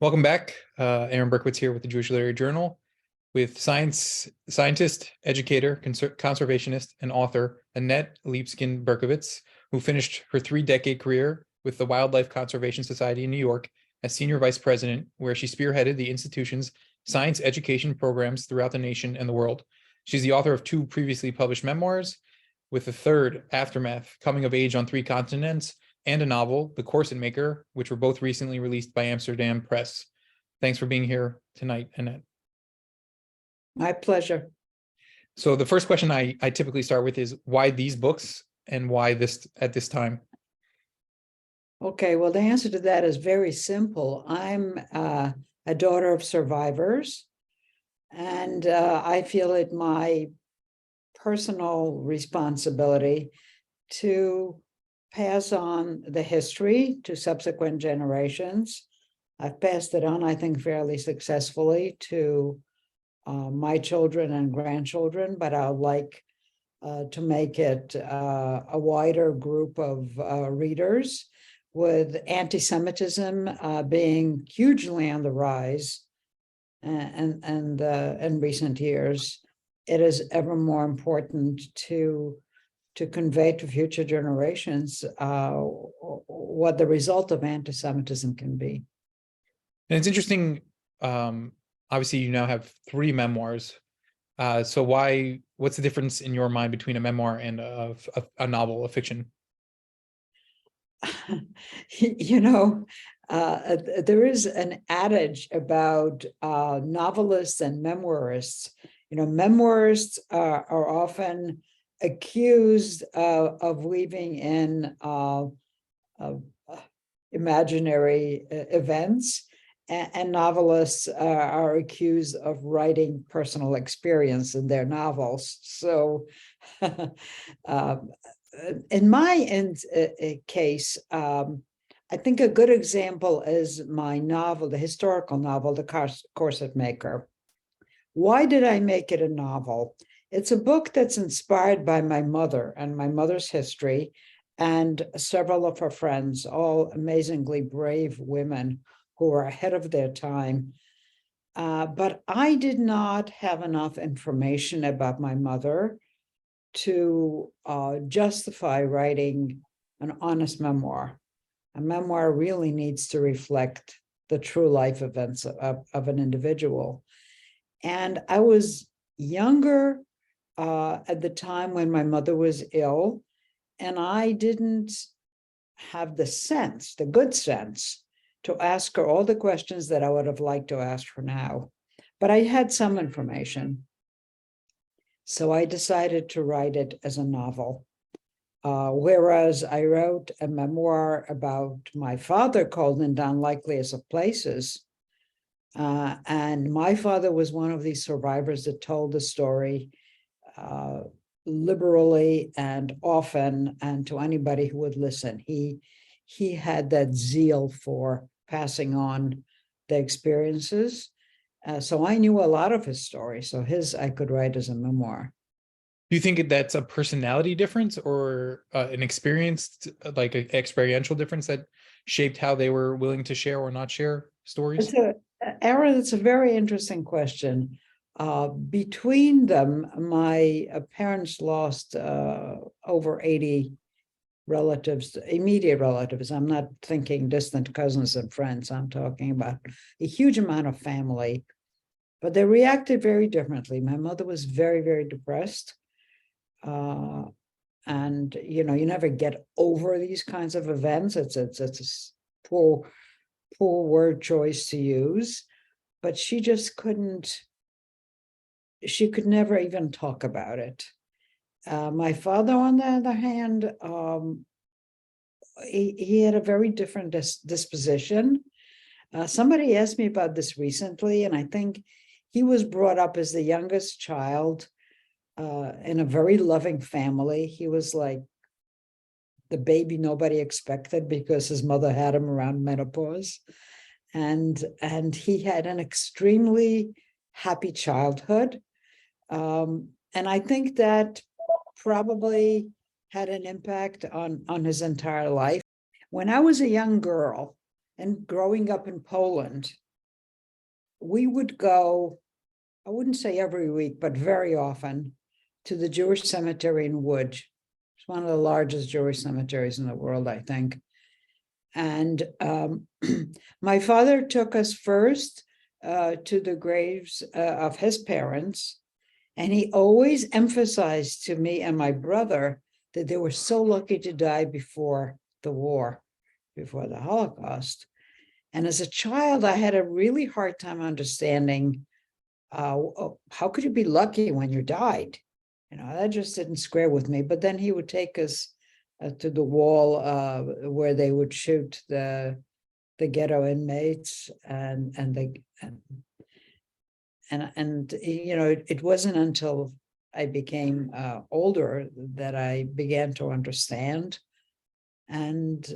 Welcome back. Aaron Berkowitz here with the Jewish Literary Journal with scientist, educator, conservationist, and author Annette Libeskind Berkovits, who finished her 3-decade career with the Wildlife Conservation Society in New York as senior vice president, where she spearheaded the institution's science education programs throughout the nation and the world. She's the author of 2 previously published memoirs, with the third, Aftermath, Coming of Age on 3 Continents, and a novel, The Corset Maker, which were both recently released by Amsterdam Press. Thanks for being here tonight, Annette. My pleasure. So the first question I typically start with is, why these books and why this at this time? Okay, well, the answer to that is very simple. I'm a daughter of survivors, and I feel it my personal responsibility to pass on the history to subsequent generations. I've passed it on, I think, fairly successfully to my children and grandchildren, but I would like to make it a wider group of readers, with anti-Semitism being hugely on the rise and in recent years. It is ever more important to convey to future generations what the result of anti-Semitism can be. And it's interesting, obviously you now have 3 memoirs. So what's the difference in your mind between a memoir and a novel, a fiction? You know, there is an adage about novelists and memoirists. You know, memoirists are often accused of weaving in imaginary events, and novelists are accused of writing personal experience in their novels. So in my case, I think a good example is my novel, the historical novel, The Corset Maker. Why did I make it a novel? It's a book that's inspired by my mother and my mother's history, and several of her friends, all amazingly brave women who were ahead of their time. But I did not have enough information about my mother to justify writing an honest memoir. A memoir really needs to reflect the true life events of an individual. And I was younger at the time when my mother was ill, and I didn't have the good sense, to ask her all the questions that I would have liked to ask her now. But I had some information. So I decided to write it as a novel. Whereas I wrote a memoir about my father called In the Unlikeliest of Places. And my father was one of these survivors that told the story liberally and often, and to anybody who would listen. He had that zeal for passing on the experiences. So I knew a lot of his story. So his I could write as a memoir. Do you think that's a personality difference or an experience, like an experiential difference that shaped how they were willing to share or not share stories? Aaron, it's a very interesting question. Between them, my parents lost over 80 relatives, immediate relatives. I'm not thinking distant cousins and friends. I'm talking about a huge amount of family, but they reacted very differently. My mother was very, very depressed. And, you know, you never get over these kinds of events. It's a poor word choice to use, but she just couldn't, she could never even talk about it. My father, on the other hand, he had a very different disposition. Somebody asked me about this recently, and I think he was brought up as the youngest child in a very loving family. He was like the baby nobody expected because his mother had him around menopause. And he had an extremely happy childhood. And I think that probably had an impact on his entire life. When I was a young girl and growing up in Poland, we would go, I wouldn't say every week, but very often, to the Jewish cemetery in Wood. It's one of the largest Jewish cemeteries in the world, I think. And my father took us first to the graves of his parents. And he always emphasized to me and my brother that they were so lucky to die before the war, before the Holocaust. And as a child, I had a really hard time understanding how could you be lucky when you died? You know, that just didn't square with me. But then he would take us to the wall where they would shoot the ghetto inmates, and you know, it wasn't until I became older that I began to understand. And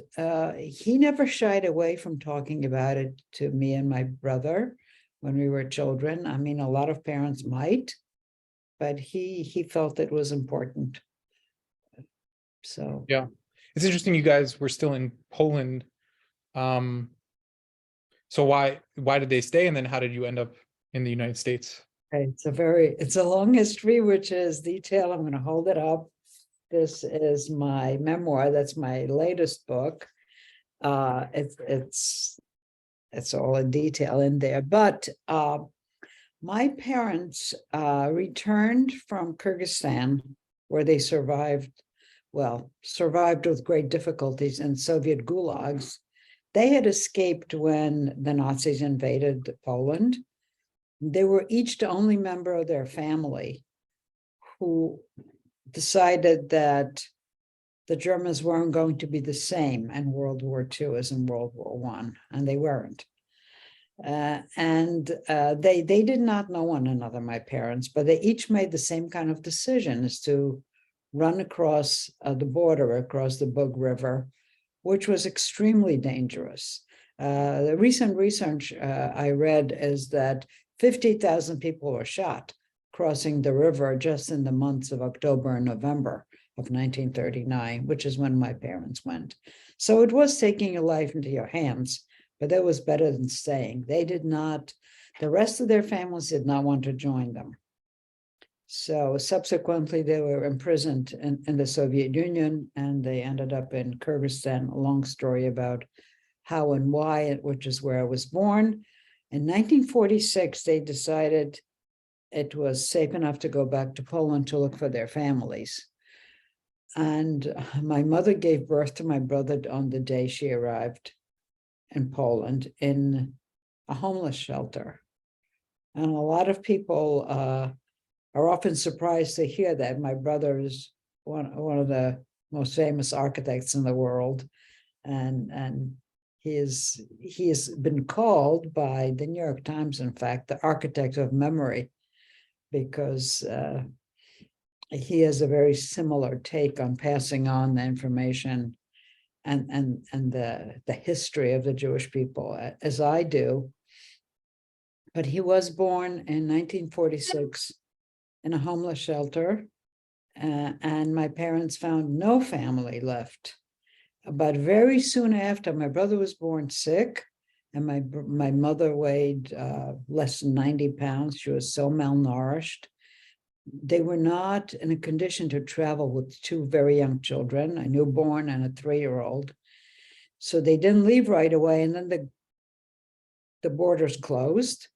he never shied away from talking about it to me and my brother when we were children. I mean, a lot of parents might, but he felt it was important. So Yeah, it's interesting. You guys were still in Poland. So why did they stay, and then how did you end up in the United States? it's a long history, which is detailed. I'm going to hold it up. This is my memoir. That's my latest book. It's all in detail in there. But my parents returned from Kyrgyzstan, where they survived with great difficulties in Soviet gulags. They had escaped when the Nazis invaded Poland. They were each the only member of their family who decided that the Germans weren't going to be the same in World War II as in World War I, and they weren't. They did not know one another, my parents, but they each made the same kind of decision, is to run across the border, across the Bug River, which was extremely dangerous. The recent research I read is that 50,000 people were shot crossing the river just in the months of October and November of 1939, which is when my parents went. So it was taking your life into your hands, but that was better than staying. The rest of their families did not want to join them. So subsequently, they were imprisoned in the Soviet Union, and they ended up in Kyrgyzstan. A long story about how and why, which is where I was born. In 1946, they decided it was safe enough to go back to Poland to look for their families. And my mother gave birth to my brother on the day she arrived in Poland in a homeless shelter. And a lot of people are often surprised to hear that. My brother is one of the most famous architects in the world. And he has been called by the New York Times, in fact, the architect of memory, because he has a very similar take on passing on the information and the history of the Jewish people as I do. But he was born in 1946 in a homeless shelter, and my parents found no family left. But very soon after, my brother was born sick, and my mother weighed less than 90 pounds. She was so malnourished. They were not in a condition to travel with two very young children, a newborn and a 3-year-old. So they didn't leave right away, and then the borders closed,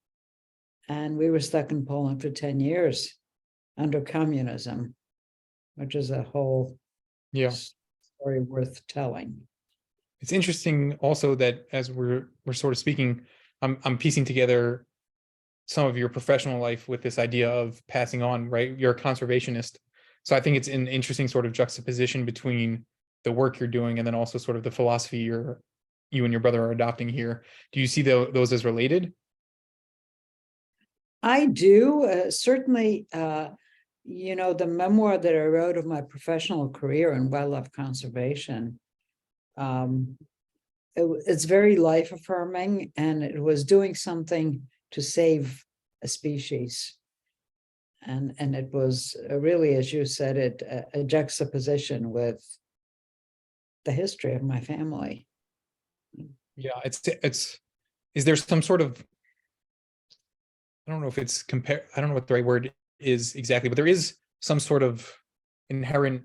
and we were stuck in Poland for 10 years under communism, which is a whole story worth telling. It's interesting also that as we're sort of speaking, I'm piecing together some of your professional life with this idea of passing on, right? You're a conservationist. So I think it's an interesting sort of juxtaposition between the work you're doing and then also sort of the philosophy you and your brother are adopting here. Do you see those as related? I do. Certainly, you know, the memoir that I wrote of my professional career in wildlife conservation, it's very life affirming, and it was doing something to save a species. And it was really, as you said, a juxtaposition with the history of my family. Yeah, is there some sort of I don't know if it's I don't know what the right word is exactly, but there is some sort of inherent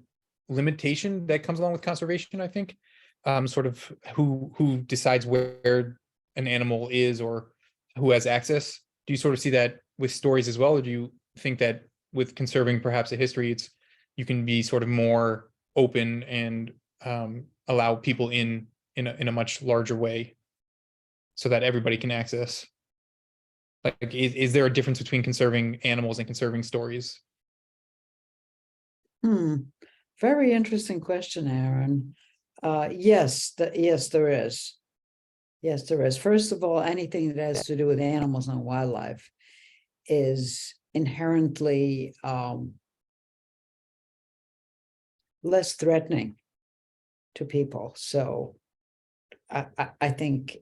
limitation that comes along with conservation, I think. Sort of who decides where an animal is or who has access. Do you sort of see that with stories as well, or do you think that with conserving perhaps a history, you can be sort of more open and allow people in a much larger way so that everybody can access? Like, is there a difference between conserving animals and conserving stories? Very interesting question, Aaron. Yes, yes, there is. Yes, there is. First of all, anything that has to do with animals and wildlife is inherently less threatening to people. So I think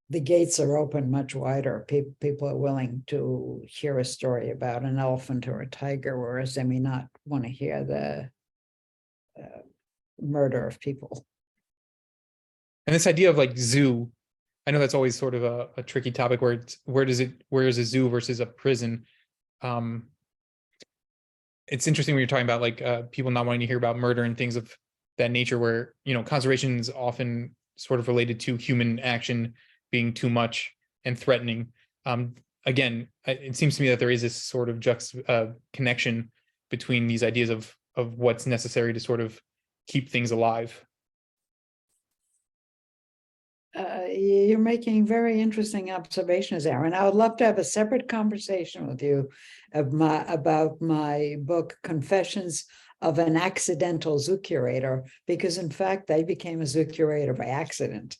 the gates are open much wider. People are willing to hear a story about an elephant or a tiger, whereas they may not want to hear the murder of people. And this idea of like zoo, I know that's always sort of a tricky topic where where is a zoo versus a prison? It's interesting when you're talking about like people not wanting to hear about murder and things of that nature, where conservation is often sort of related to human action being too much and threatening. Again, it seems to me that there is this sort of connection between these ideas of what's necessary to sort of keep things alive. You're making very interesting observations, Aaron. I would love to have a separate conversation with you about my book, Confessions of an Accidental Zoo Curator, because in fact, I became a zoo curator by accident.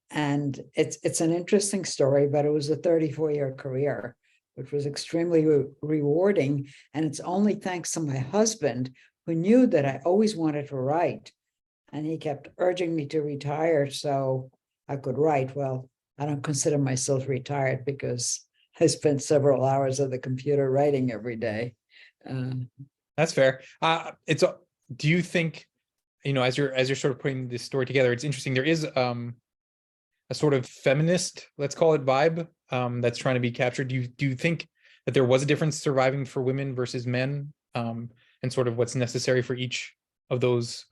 And it's an interesting story, but it was a 34-year career, which was extremely rewarding. And it's only thanks to my husband, who knew that I always wanted to write. And he kept urging me to retire so I could write. Well, I don't consider myself retired because I spent several hours at the computer writing every day. That's fair. Do you think, as you're sort of putting this story together, it's interesting. There is a sort of feminist, let's call it, vibe that's trying to be captured. Do you think that there was a difference surviving for women versus men, and sort of what's necessary for each of those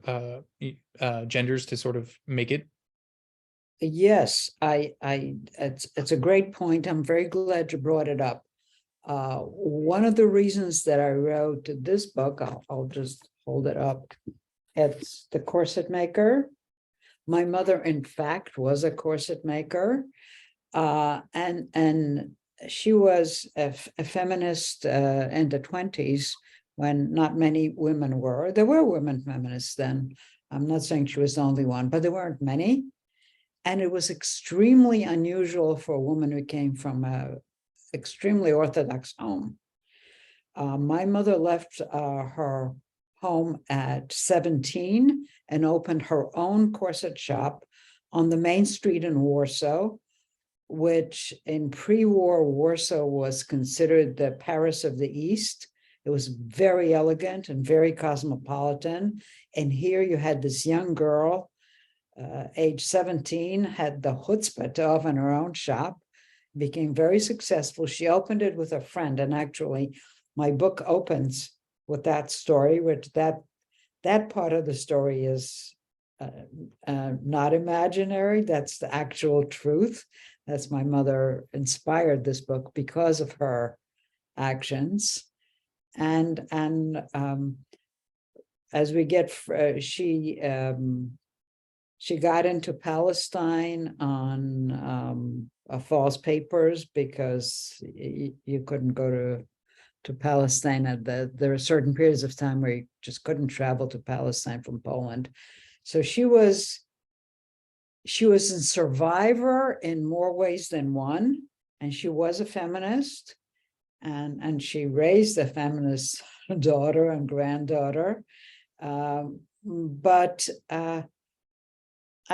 genders to sort of make it? Yes, it's a great point. I'm very glad you brought it up. One of the reasons that I wrote this book, I'll just hold it up. It's The Corset Maker. My mother, in fact, was a corset maker, and she was a feminist in the 20s when not many women were. There were women feminists then. I'm not saying she was the only one, but there weren't many. And it was extremely unusual for a woman who came from an extremely Orthodox home. My mother left her home at 17 and opened her own corset shop on the main street in Warsaw, which in pre-war Warsaw was considered the Paris of the East. It was very elegant and very cosmopolitan. And here you had this young girl, age 17, had the chutzpah to open her own shop, became very successful. She opened it with a friend. And actually, my book opens with that story, which that part of the story is not imaginary. That's the actual truth. That's my mother inspired this book because of her actions. And as we get, she got into Palestine on false papers because you couldn't go to Palestine there are certain periods of time where you just couldn't travel to Palestine from Poland. So she was a survivor in more ways than one, and she was a feminist, and she raised a feminist daughter and granddaughter. But I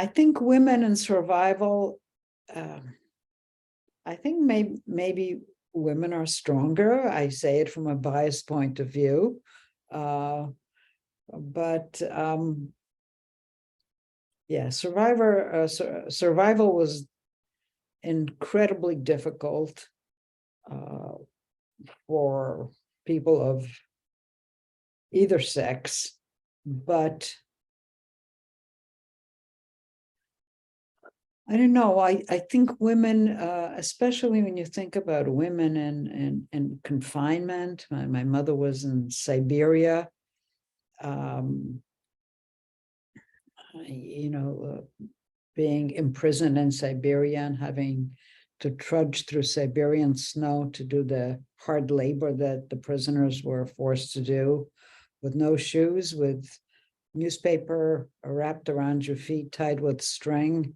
think women in survival, I think maybe women are stronger. I say it from a biased point of view. But yeah, survival was incredibly difficult for people of either sex, but I don't know. I think women, especially when you think about women in confinement. My mother was in Siberia. Being imprisoned in Siberia and having to trudge through Siberian snow to do the hard labor that the prisoners were forced to do, with no shoes, with newspaper wrapped around your feet, tied with string.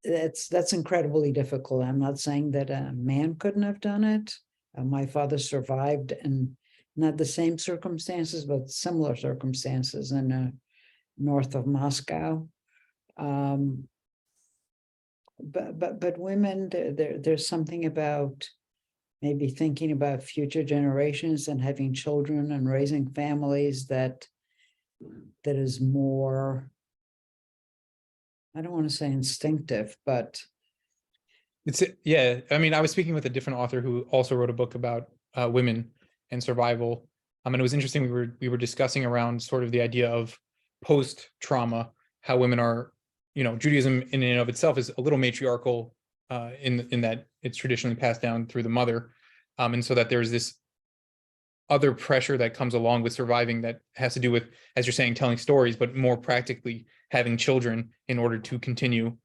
That's incredibly difficult. I'm not saying that a man couldn't have done it. My father survived in not the same circumstances, but similar circumstances in north of Moscow. But women, there's something about maybe thinking about future generations and having children and raising families that is more, I don't want to say instinctive, but yeah. I mean, I was speaking with a different author who also wrote a book about women and survival. And it was interesting. We were discussing around sort of the idea of post-trauma, how women are, Judaism in and of itself is a little matriarchal in that it's traditionally passed down through the mother. And so that there's this other pressure that comes along with surviving that has to do with, as you're saying, telling stories, but more practically having children in order to continue.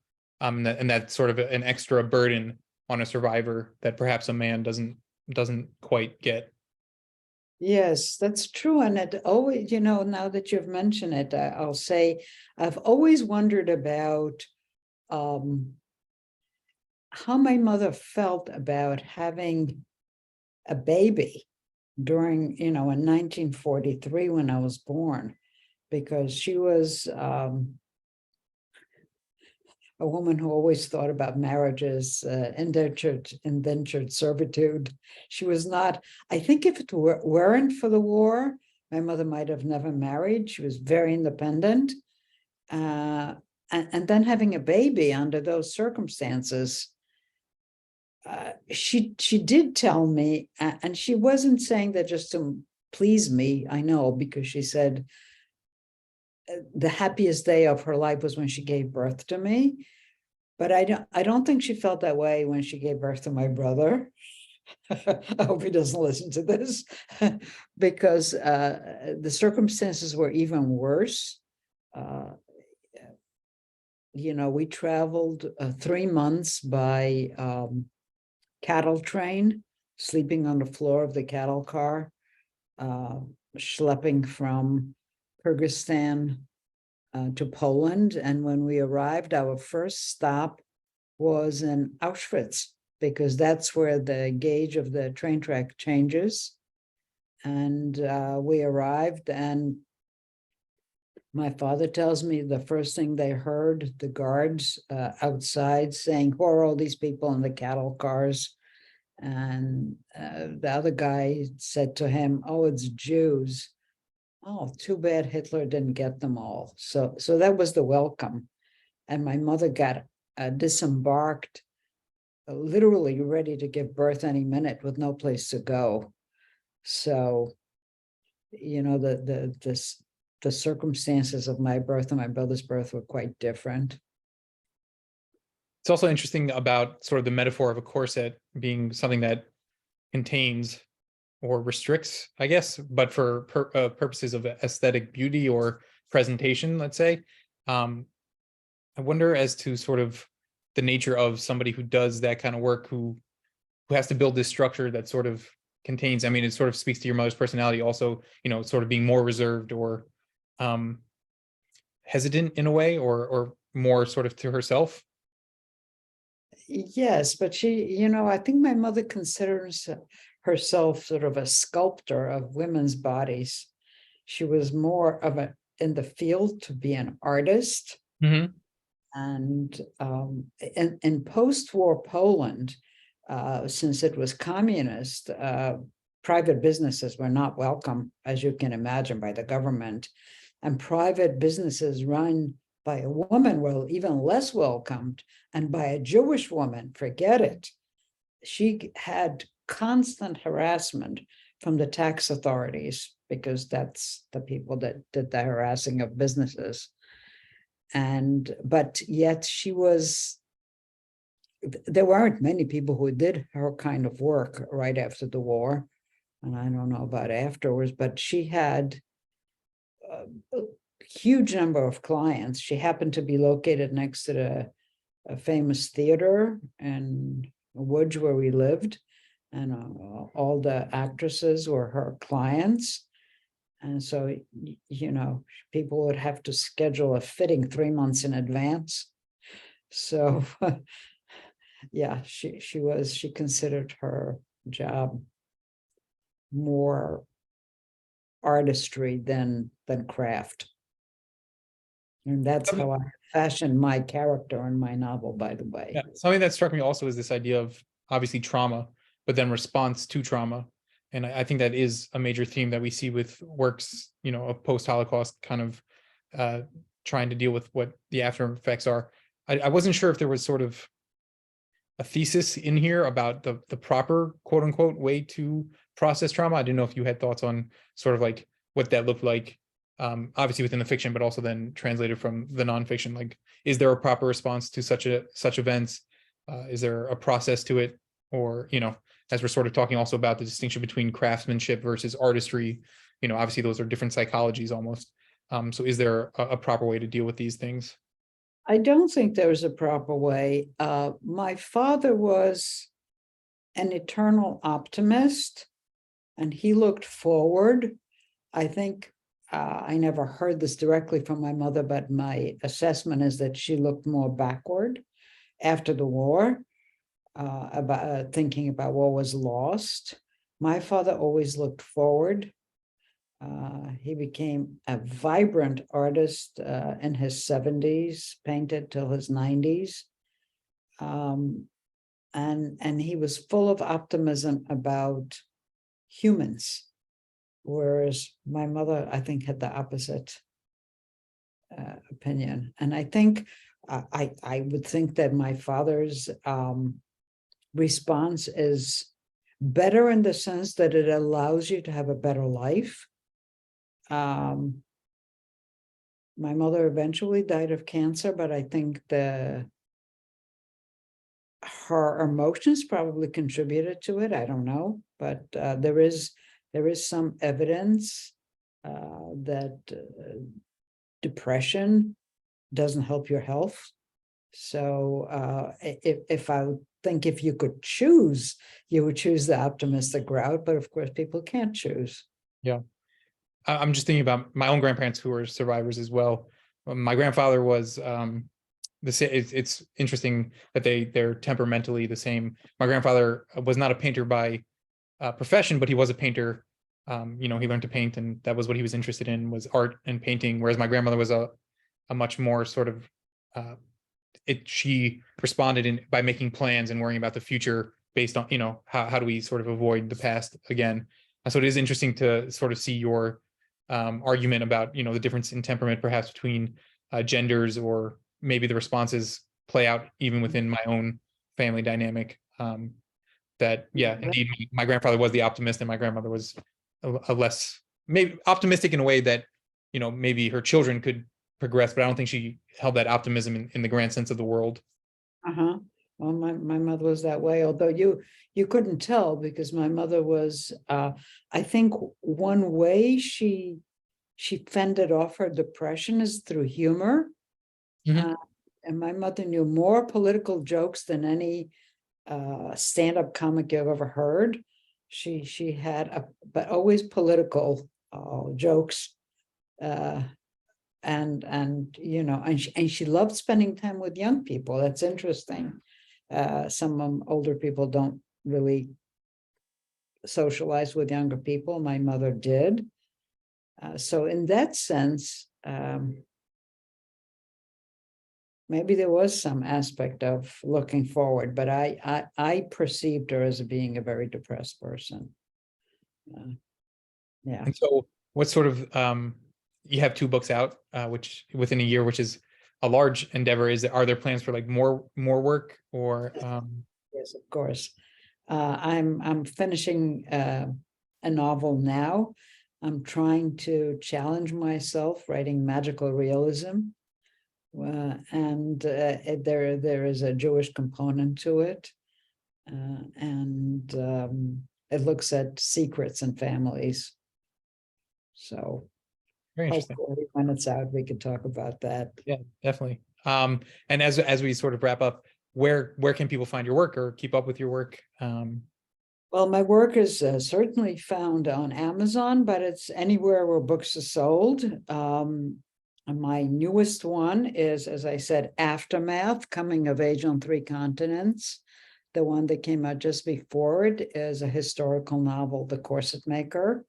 And that's sort of an extra burden on a survivor that perhaps a man doesn't quite get. Yes, that's true. And it always, now that you've mentioned it, I'll say I've always wondered about how my mother felt about having a baby during, in 1943 when I was born, because she was a woman who always thought about marriages, indentured servitude. She was not, I think if it weren't for the war, my mother might have never married. She was very independent. And then having a baby under those circumstances, she did tell me, and she wasn't saying that just to please me, I know, because she said the happiest day of her life was when she gave birth to me. But I don't think she felt that way when she gave birth to my brother. I hope he doesn't listen to this, because the circumstances were even worse. We traveled 3 months by cattle train, sleeping on the floor of the cattle car, schlepping from Kyrgyzstan to Poland. And when we arrived, our first stop was in Auschwitz, because that's where the gauge of the train track changes. And we arrived, and my father tells me the first thing they heard, the guards outside saying, "Who are all these people in the cattle cars?" And the other guy said to him, "Oh, it's Jews." Oh, too bad Hitler didn't get them all. So that was the welcome. And my mother got disembarked, literally ready to give birth any minute with no place to go. So, the circumstances of my birth and my brother's birth were quite different. It's also interesting about sort of the metaphor of a corset being something that contains or restricts, I guess, but for purposes of aesthetic beauty or presentation, let's say. I wonder as to sort of the nature of somebody who does that kind of work, who has to build this structure that sort of contains, I mean, it sort of speaks to your mother's personality also, sort of being more reserved or hesitant in a way, or more sort of to herself. Yes, but she, I think my mother considers herself sort of a sculptor of women's bodies. She was more of in the field to be an artist. Mm-hmm. And in post-war Poland, since it was communist, private businesses were not welcome, as you can imagine, by the government. And private businesses run by a woman, well, even less welcomed, and by a Jewish woman, forget it. She had constant harassment from the tax authorities, because that's the people that did the harassing of businesses. But yet there weren't many people who did her kind of work right after the war. And I don't know about afterwards, but she had a huge number of clients. She happened to be located next to a famous theater in Woods where we lived. And all the actresses were her clients. And so, people would have to schedule a fitting 3 months in advance. So, yeah, she considered her job more artistry than craft. And that's how I fashioned my character in my novel, by the way. Yeah, something that struck me also is this idea of obviously trauma, but then response to trauma. And I think that is a major theme that we see with works, of post-Holocaust kind of trying to deal with what the after effects are. I wasn't sure if there was sort of a thesis in here about the proper quote unquote way to process trauma. I didn't know if you had thoughts on sort of like what that looked like, obviously within the fiction, but also then translated from the nonfiction. Like, is there a proper response to such events? Is there a process to it? Or, as we're sort of talking also about the distinction between craftsmanship versus artistry, obviously those are different psychologies almost. So is there a proper way to deal with these things? I don't think there's a proper way. My father was an eternal optimist, and he looked forward. I think I never heard this directly from my mother, but my assessment is that she looked more backward after the war, about thinking about what was lost. My father always looked forward. He became a vibrant artist in his 70s, painted till his 90s. And he was full of optimism about humans, whereas my mother, I think, had the opposite opinion. And I think I would think that my father's response is better in the sense that it allows you to have a better life. My mother eventually died of cancer, but I think her emotions probably contributed to it. I don't know, but there is some evidence that depression doesn't help your health. So if you could choose, you would choose the optimistic route, but of course people can't choose. Yeah. I'm just thinking about my own grandparents who were survivors as well. My grandfather was it's interesting that they're temperamentally the same. My grandfather was not a painter by profession, but he was a painter. He learned to paint, and that was what he was interested in, was art and painting. Whereas my grandmother was a much more sort of she responded by making plans and worrying about the future based on, how do we sort of avoid the past again. So it is interesting to sort of see your argument about, the difference in temperament perhaps between genders, or maybe the responses play out even within my own family dynamic. That, yeah, indeed, my grandfather was the optimist and my grandmother was a less, maybe optimistic in a way that, maybe her children could progress, but I don't think she held that optimism in the grand sense of the world. Well, my mother was that way, although you couldn't tell, because my mother was, I think one way she fended off her depression is through humor. Mhm. And my mother knew more political jokes than any stand-up comic you've ever heard. She had but always political jokes. And she loved spending time with young people. That's interesting. Some older people don't really socialize with younger people. My mother did. So in that sense, maybe there was some aspect of looking forward, but I perceived her as being a very depressed person. Yeah. And so what sort of, you have 2 books out, which within a year, which is a large endeavor. Are there plans for like more work or Yes, of course. I'm finishing a novel now. I'm trying to challenge myself writing magical realism. And there is a Jewish component to it. And it looks at secrets and families. So very interesting? hopefully when it's out, we could talk about that. Yeah, definitely. And as we sort of wrap up, where can people find your work or keep up with your work? Well, my work is certainly found on Amazon, but it's anywhere where books are sold. My newest one is, as I said, Aftermath, Coming of Age on Three Continents. The one that came out just before it is a historical novel, The Corset Maker.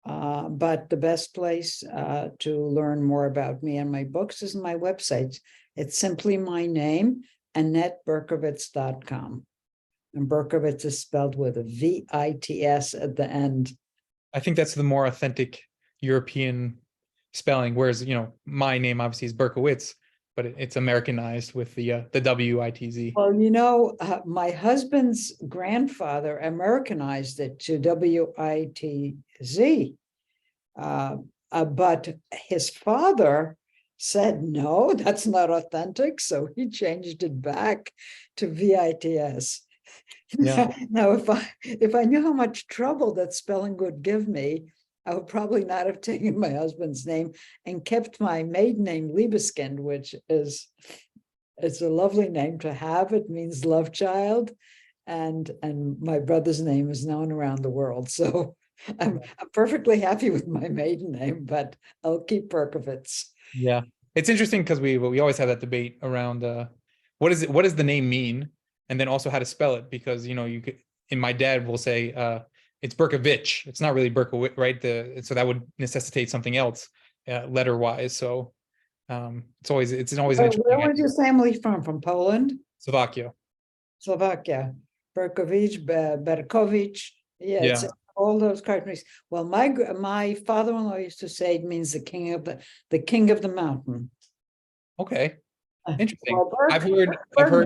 But the best place to learn more about me and my books is my website. It's simply my name, AnnetteBerkovits.com. And Berkowitz is spelled with a V-I-T-S at the end. I think that's the more authentic European spelling, whereas, my name obviously is Berkowitz, but it's Americanized with the W-I-T-Z. Well, my husband's grandfather Americanized it to W-I-T-Z. But his father said, no, that's not authentic. So he changed it back to V-I-T-S. Yeah. Now, if I knew how much trouble that spelling would give me, I would probably not have taken my husband's name and kept my maiden name Libeskind, which is, it's a lovely name to have. It means love child. And my brother's name is known around the world. So I'm perfectly happy with my maiden name, but I'll keep Berkowitz. Yeah. It's interesting because we always have that debate around what does the name mean? And then also how to spell it, because you could, and my dad will say it's Berkovich. It's not really Berkowitz, right? So that would necessitate something else letter wise. So it's always an interesting. Where was your family from? From Poland? Slovakia. Berkovich, Berkovich. Yeah, it's all those countries. Well, my father-in-law used to say it means the king of the mountain. Okay. Interesting. Well, I've heard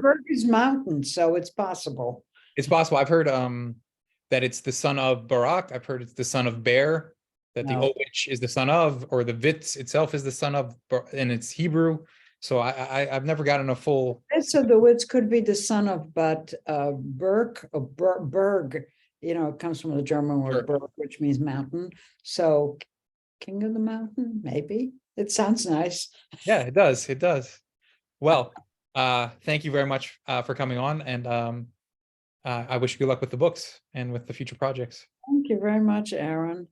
Berg is mountain, so it's possible. It's possible. I've heard that it's the son of Barak. I've heard it's the son of Bear, that the Ovich is the son of, or the Vitz itself is the son of, and it's Hebrew. So I've never gotten a full. So the Witz could be the son of, but Berg, it comes from the German word Berg, which means mountain. So king of the mountain, maybe. It sounds nice. Yeah, it does. It does. Well, thank you very much for coming on, and I wish you good luck with the books and with the future projects. Thank you very much, Aaron.